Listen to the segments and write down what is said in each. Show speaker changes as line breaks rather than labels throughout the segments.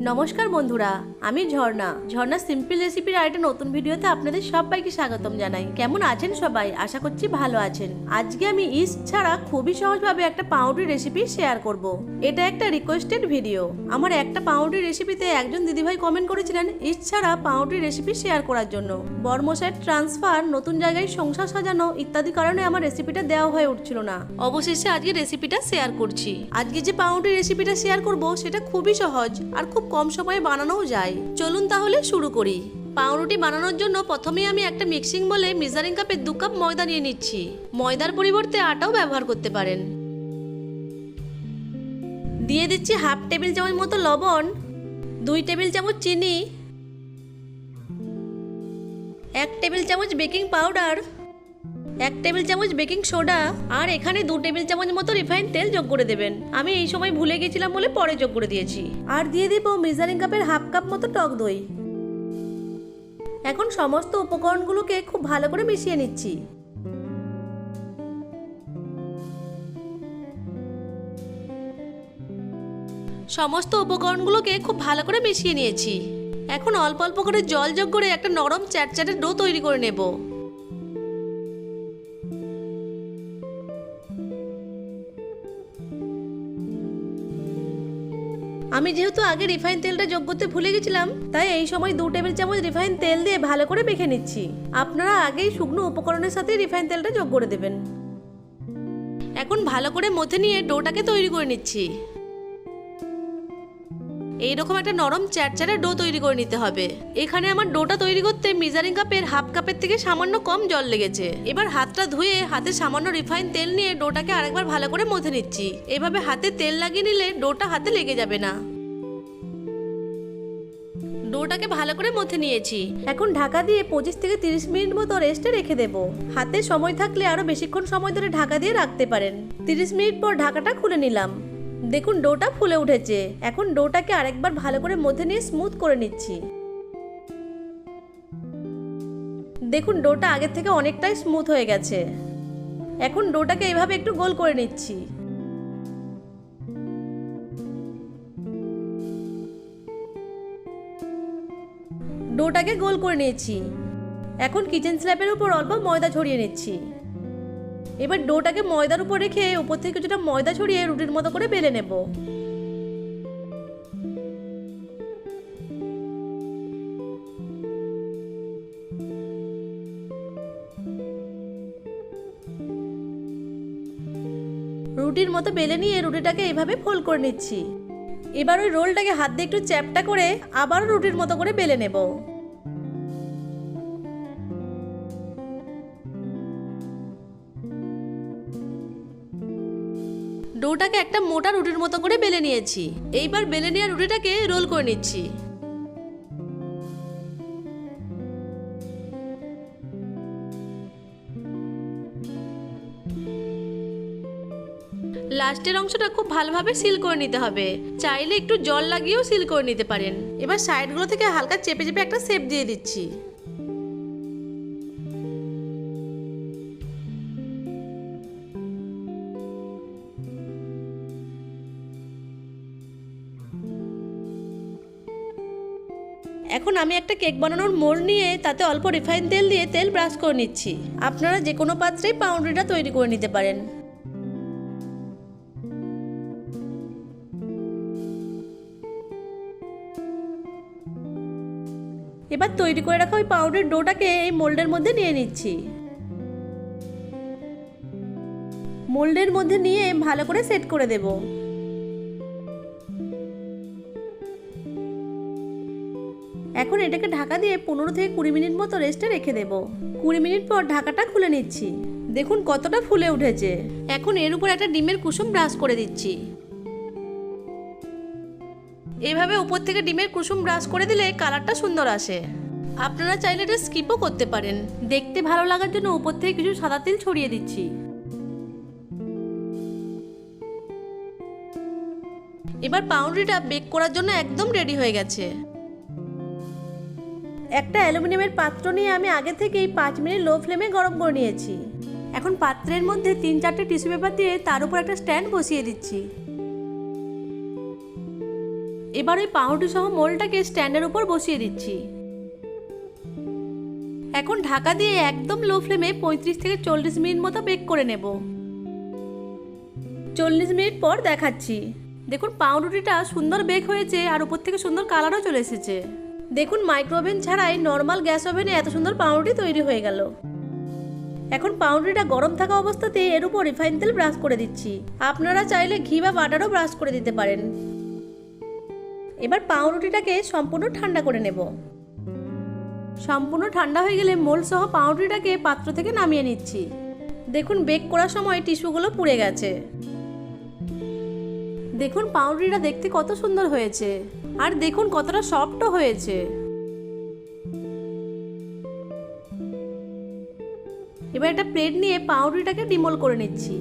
नमस्कार बंधुरा आमी झर्णा झर्णा सिम्पल रेसिपिर आरेकटा नतून भिडियोते आपनादेर सबाइके स्वागतम जानाई। केमन आछेन सबाई? आशा करछि भालो आछेन। आजके आमी इस्ट छाड़ा खूबই सहजभाবে একটা পাউরুটি রেসিপি শেয়ার করব। এটা একটা রিকোয়েস্টেড ভিডিও। আমার একটা পাউরুটি রেসিপিতে একজন দিদিভাই কমেন্ট করেছিলেন ইস্ট ছাড়া পাউরুটি রেসিপি শেয়ার করার জন্য। বর্মশাইয়ের ট্রান্সফার, নতুন জায়গায় সংসার সাজানো ইত্যাদি কারণে আমার রেসিপিটা দেওয়া হয়ে উঠছিল না। অবশেষে আজকে রেসিপিটা শেয়ার করছি। আজকে যে পাউরুটি রেসিপিটা শেয়ার করব সেটা খুবই সহজ আর খুব কম সময়ে বানানোও যায়। চলুন তাহলে শুরু করি। পাউরুটি বানানোর জন্য প্রথমেই আমি একটা মিক্সিং বলে মেজারিং কাপে 2 কাপ ময়দা নিয়ে নিচ্ছি। ময়দার পরিবর্তে আটাও ব্যবহার করতে পারেন। দিয়ে দিচ্ছি হাফ টেবিল চামচ মতো লবণ, 2 টেবিল চামচ চিনি, 1 টেবিল চামচ বেকিং পাউডার, 1 টেবিল চামচ বেকিং সোডা আর এখানে 2 টেবিল চামচ মতো রিফাইন তেল যোগ করে দেবেন। আমি এই সময় ভুলে গেছিলাম বলে পরে যোগ করে দিয়েছি। আর দিয়ে দিব মেজারিং কাপের হাফ কাপ মতো টক দই। এখন সমস্ত উপকরণগুলোকে খুব ভালো করে মিশিয়ে নিচ্ছি। সমস্ত উপকরণগুলোকে খুব ভালো করে মিশিয়ে নিয়েছি। এখন অল্প অল্প করে জল যোগ করে একটা নরম চ্যাটচ্যাটে ডো তৈরি করে নেব। আমি যেহেতু আগে রিফাইন তেলটা যোগ করতে ভুলে গেছিলাম, তাই এই সময় 2 টেবিল চামচ রিফাইন তেল দিয়ে ভালো করে মেখে নিচ্ছি। আপনারা আগেই শুকনো উপকরণের সাথে রিফাইন তেলটা যোগ করে দেবেন। এখন ভালো করে মথে নিয়ে ডোটাকে তৈরি করে নিচ্ছি। এইরকম একটা নরম চ্যাটচ্যাটে ডো তৈরি করে নিতে হবে। এখানে আমার ডোটা তৈরি করতে মেজারিং কাপের হাফ কাপের থেকে সামান্য কম জল লেগেছে। এবার হাতটা ধুয়ে হাতে সামান্য রিফাইন তেল নিয়ে ডোটাকে আরেকবার ভালো করে মথে নিচ্ছি। এভাবে হাতে তেল লাগিয়ে নিলে ডোটা হাতে লেগে যাবে না। ডোটাকে ভালো করে মথে নিয়েছি। এখন ঢাকা দিয়ে 25 থেকে 30 মিনিট মতো রেস্টে রেখে দেব। হাতে সময় থাকলে আরো বেশিক্ষণ সময় ধরে ঢাকা দিয়ে রাখতে পারেন। 30 মিনিট পর ঢাকাটা খুলে নিলাম। দেখুন ডোটা ফুলে উঠেছে। এখন ডোটাকে আরেকবার ভালো করে মথে নিয়ে স্মুথ করে নিচ্ছি। দেখুন ডোটা আগের থেকে অনেকটাই স্মুথ হয়ে গেছে। এখন ডোটাকে এইভাবে একটু গোল করে নিচ্ছি। ডোটাকে গোল করে নিয়েছি। এখন কিচেন স্ল্যাবের উপর অল্প ময়দা ছড়িয়ে নিচ্ছি। এবার ডোটাকে ময়দার উপর রেখে উপর থেকে কিছুটা ময়দা ছড়িয়ে রুটির মতো করে বেলে নেব। রুটির মতো বেলে নিয়ে রুটিটাকে এইভাবে ফোল্ড করে নিচ্ছি। এবার ওই রোলটাকে হাত দিয়ে একটু চ্যাপটা করে আবারও রুটির মতো করে বেলে নেব। ডোটাকে একটা মোটা রুটির মতো করে বেলে নিয়েছি। এইবার বেলে নেওয়া রুটিটাকে রোল করে নিচ্ছি। লাস্টের অংশটা খুব ভালোভাবে সিল করে নিতে হবে। চাইলে একটু জল লাগিয়েও সিল করে নিতে পারেন। এবার সাইডগুলো থেকে হালকা চেপে চেপে একটা শেপ দিয়ে দিচ্ছি। এখন আমি একটা কেক বানানোর মোল্ড নিয়ে তাতে অল্প রিফাইন তেল দিয়ে তেল ব্রাশ করে নিচ্ছি। আপনারা যে কোনো পাত্রেই পাউরুটিটা তৈরি করে নিতে পারেন। এবার তৈরি করে রাখা ওই পাউরুটির ডোটাকে এই মোল্ডের মধ্যে নিয়ে নিচ্ছি। মোল্ডের মধ্যে নিয়ে ভালো করে সেট করে দেব। এখন এটাকে ঢাকা দিয়ে 15 থেকে 20 মিনিট মতো রেস্টে রেখে দেব। 20 মিনিট পর ঢাকাটা খুলে নিচ্ছি। দেখুন কতটা ফুলে উঠেছে। এখন এর উপর একটা ডিমের কুসুম ব্রাশ করে দিচ্ছি। এইভাবে উপর থেকে ডিমের কুসুম ব্রাশ করে দিলে কালারটা সুন্দর আসে। আপনারা চাইলে এটা স্কিপও করতে পারেন। দেখতে ভালো লাগার জন্য উপর থেকে কিছু সাদা তেল ছড়িয়ে দিচ্ছি। এবার পাউরুটিটা বেক করার জন্য একদম রেডি হয়ে গেছে। একটা অ্যালুমিনিয়ামের পাত্র নিয়ে আমি আগে থেকেই 5 মিনিট লো ফ্লেমে গরম করে নিয়েছি। এখন পাত্রের মধ্যে 3-4টে টিস্যু পেপার দিয়ে তার উপর একটা স্ট্যান্ড বসিয়ে দিচ্ছি। এবার ওই পাউরুটি সহ মোলটাকে স্ট্যান্ডের উপর বসিয়ে দিচ্ছি। এখন ঢাকা দিয়ে একদম লো ফ্লেমে 35 থেকে 40 মিনিট মতো বেক করে নেব। 40 মিনিট পর দেখাচ্ছি। দেখুন পাউরুটিটা সুন্দর বেক হয়েছে আর উপর থেকে সুন্দর কালারও চলে এসেছে। দেখুন মাইক্রোওভেন ছাড়াই নর্মাল গ্যাস ওভেনে এত সুন্দর পাউরুটি তৈরি হয়ে গেল। এখন পাউরুটিটা গরম থাকা অবস্থাতে এর উপর রিফাইন তেল ব্রাশ করে দিচ্ছি। আপনারা চাইলে ঘি বা বাটারও ব্রাশ করে দিতে পারেন। এবার পাউরুটিটাকে সম্পূর্ণ ঠান্ডা করে নেব। সম্পূর্ণ ঠান্ডা হয়ে গেলে মোল্ড সহ পাউরুটিটাকে পাত্র থেকে নামিয়ে নিচ্ছি। দেখুন বেক করার সময় টিস্যুগুলো পুড়ে গেছে। দেখুন পাউরুটিটা দেখতে কত সুন্দর হয়েছে আর দেখুন কতটা সফটও হয়েছে। এবার একটা প্লেট নিয়ে পাউরুটিটাকে ডিমোল্ড করে নিচ্ছি।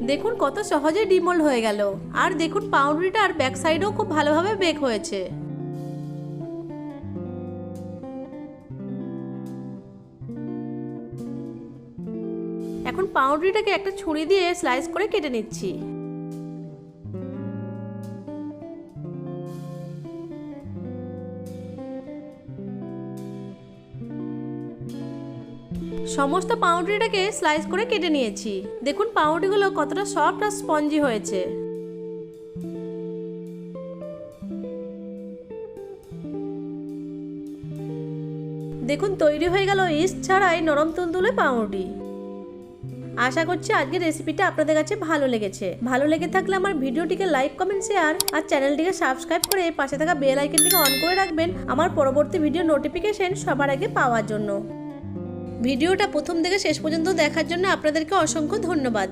দেখুন কত সহজে ডিমোল্ড হয়ে গেল আর দেখুন পাউরুটিটার ব্যাক সাইডেও খুব ভালোভাবে বেক হয়েছে। এখন পাউরুটিটাকে একটা ছুরি দিয়ে স্লাইস করে কেটে নিচ্ছি। সমস্ত পাউরুটিটাকে স্লাইস করে কেটে নিয়েছি। দেখুন পাউরুটিগুলো কতটা সফট আর স্পঞ্জি হয়েছে। দেখুন তৈরি হয়ে গেল ইস্ট ছাড়াই নরম তুলতুলে পাউরুটি। আশা করছি আজকের রেসিপিটা আপনাদের কাছে ভালো লেগেছে। ভালো লেগে থাকলে আমার ভিডিওটিকে লাইক, কমেন্ট, শেয়ার আর চ্যানেলটিকে সাবস্ক্রাইব করে পাশে থাকা বেল আইকনটিকে অন করে রাখবেন আমার পরবর্তী ভিডিও নোটিফিকেশন সবার আগে পাওয়ার জন্য। ভিডিওটা প্রথম থেকে শেষ পর্যন্ত দেখার জন্য আপনাদেরকে অসংখ্য ধন্যবাদ।